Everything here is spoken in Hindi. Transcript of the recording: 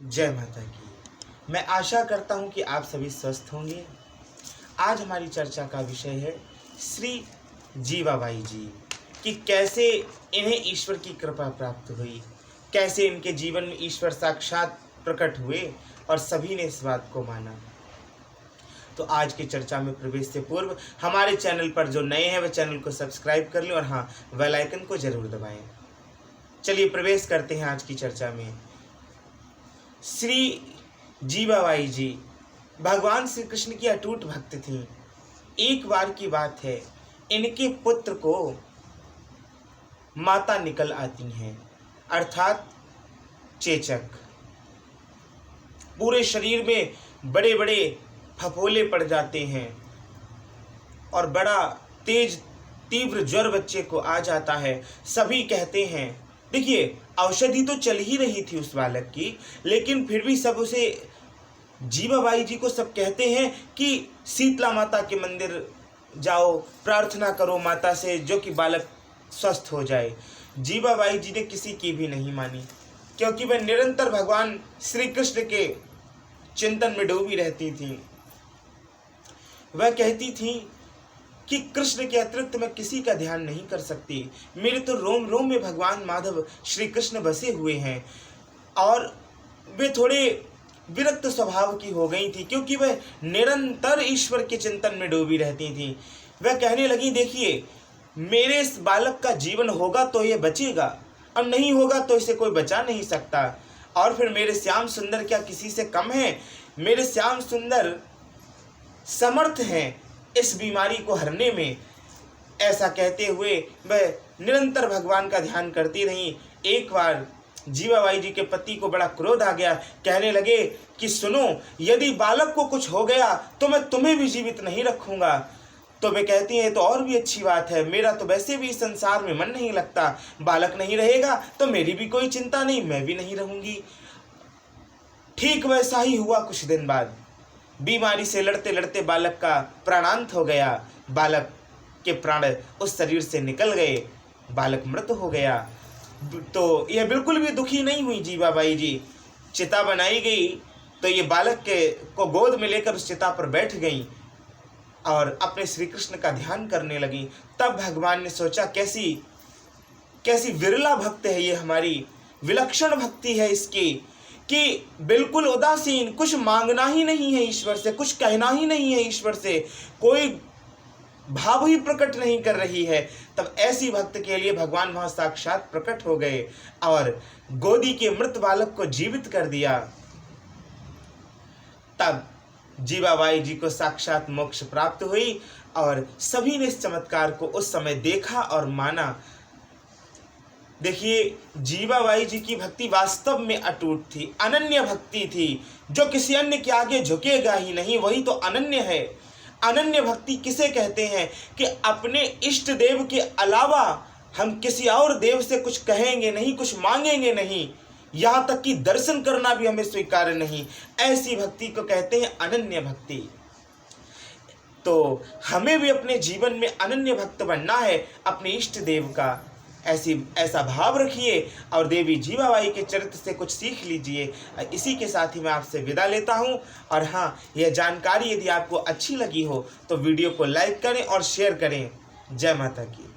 जय माता की। मैं आशा करता हूँ कि आप सभी स्वस्थ होंगे। आज हमारी चर्चा का विषय है श्री जीवाबाई जी कि कैसे इन्हें ईश्वर की कृपा प्राप्त हुई, कैसे इनके जीवन में ईश्वर साक्षात प्रकट हुए और सभी ने इस बात को माना। तो आज की चर्चा में प्रवेश से पूर्व हमारे चैनल पर जो नए हैं वह चैनल को सब्सक्राइब कर लें और हाँ, बेल आइकन को जरूर दबाएं। चलिए प्रवेश करते हैं आज की चर्चा में। श्री जीवाबाई जी भगवान श्री कृष्ण की अटूट भक्त थीं। एक बार की बात है, इनके पुत्र को माता निकल आती हैं, अर्थात चेचक। पूरे शरीर में बड़े बड़े फफोले पड़ जाते हैं और बड़ा तेज तीव्र ज्वर बच्चे को आ जाता है। सभी कहते हैं, देखिए औषधि तो चल ही रही थी उस बालक की, लेकिन फिर भी सब उसे जीवाबाई जी को सब कहते हैं कि शीतला माता के मंदिर जाओ, प्रार्थना करो माता से जो कि बालक स्वस्थ हो जाए। जीवाबाई जी ने किसी की भी नहीं मानी, क्योंकि वह निरंतर भगवान श्री कृष्ण के चिंतन में डूबी रहती थी। वह कहती थी कि कृष्ण के अतिरिक्त मैं किसी का ध्यान नहीं कर सकती। मेरे तो रोम रोम में भगवान माधव श्री कृष्ण बसे हुए हैं। और वे थोड़े विरक्त स्वभाव की हो गई थी, क्योंकि वह निरंतर ईश्वर के चिंतन में डूबी रहती थी। वह कहने लगी, देखिए मेरे इस बालक का जीवन होगा तो ये बचेगा और नहीं होगा तो इसे कोई बचा नहीं सकता। और फिर मेरे श्याम सुंदर क्या किसी से कम है? मेरे श्याम सुंदर समर्थ हैं इस बीमारी को हरने में। ऐसा कहते हुए वह निरंतर भगवान का ध्यान करती रही। एक बार जीवाबाई जी के पति को बड़ा क्रोध आ गया। कहने लगे कि सुनो, यदि बालक को कुछ हो गया तो मैं तुम्हें भी जीवित नहीं रखूंगा। तो वे कहती हैं, तो और भी अच्छी बात है, मेरा तो वैसे भी इस संसार में मन नहीं लगता, बालक नहीं रहेगा तो मेरी भी कोई चिंता नहीं, मैं भी नहीं रहूंगी। ठीक वैसा ही हुआ। कुछ दिन बाद बीमारी से लड़ते लड़ते बालक का प्राणांत हो गया। बालक के प्राण उस शरीर से निकल गए, बालक मृत हो गया। तो यह बिल्कुल भी दुखी नहीं हुई जीवाबाई जी। चिता बनाई गई तो ये बालक को गोद में लेकर उस चिता पर बैठ गई और अपने श्री कृष्ण का ध्यान करने लगी। तब भगवान ने सोचा, कैसी कैसी विरला भक्त है ये, हमारी विलक्षण भक्ति है इसकी, कि बिल्कुल उदासीन, कुछ मांगना ही नहीं है ईश्वर से, कुछ कहना ही नहीं है ईश्वर से, कोई भाव ही प्रकट नहीं कर रही है। तब ऐसी भक्त के लिए भगवान वहां साक्षात प्रकट हो गए और गोदी के मृत बालक को जीवित कर दिया। तब जीवाबाई जी को साक्षात मोक्ष प्राप्त हुई और सभी ने इस चमत्कार को उस समय देखा और माना। देखिए जीवाबाई जी की भक्ति वास्तव में अटूट थी, अनन्य भक्ति थी। जो किसी अन्य के आगे झुकेगा ही नहीं, वही तो अनन्य है। अनन्य भक्ति किसे कहते हैं? कि अपने इष्ट देव के अलावा हम किसी और देव से कुछ कहेंगे नहीं, कुछ मांगेंगे नहीं, यहाँ तक कि दर्शन करना भी हमें स्वीकार्य नहीं। ऐसी भक्ति को कहते हैं अनन्य भक्ति। तो हमें भी अपने जीवन में अनन्य भक्त बनना है अपने इष्ट देव का। ऐसा भाव रखिए और देवी जीवाबाई के चरित्र से कुछ सीख लीजिए। इसी के साथ ही मैं आपसे विदा लेता हूं। और हाँ, यह जानकारी यदि आपको अच्छी लगी हो तो वीडियो को लाइक करें और शेयर करें। जय माता की।